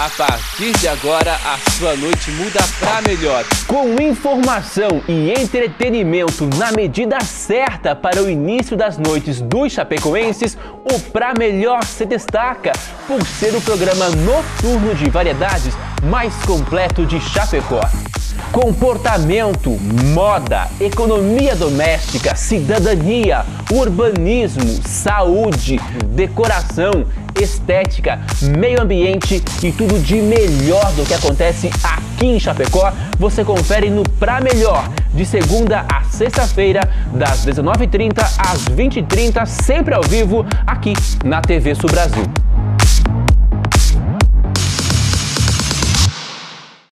A partir de agora, a sua noite muda pra melhor. Com informação e entretenimento na medida certa para o início das noites dos chapecoenses, o Pra Melhor se destaca por ser o programa noturno de variedades mais completo de Chapecó. Comportamento, moda, economia doméstica, cidadania, urbanismo, saúde, decoração, estética, meio ambiente e tudo de melhor do que acontece aqui em Chapecó, você confere no Pra Melhor, de segunda a sexta-feira, das 19h30 às 20h30, sempre ao vivo, aqui na TV Sul Brasil.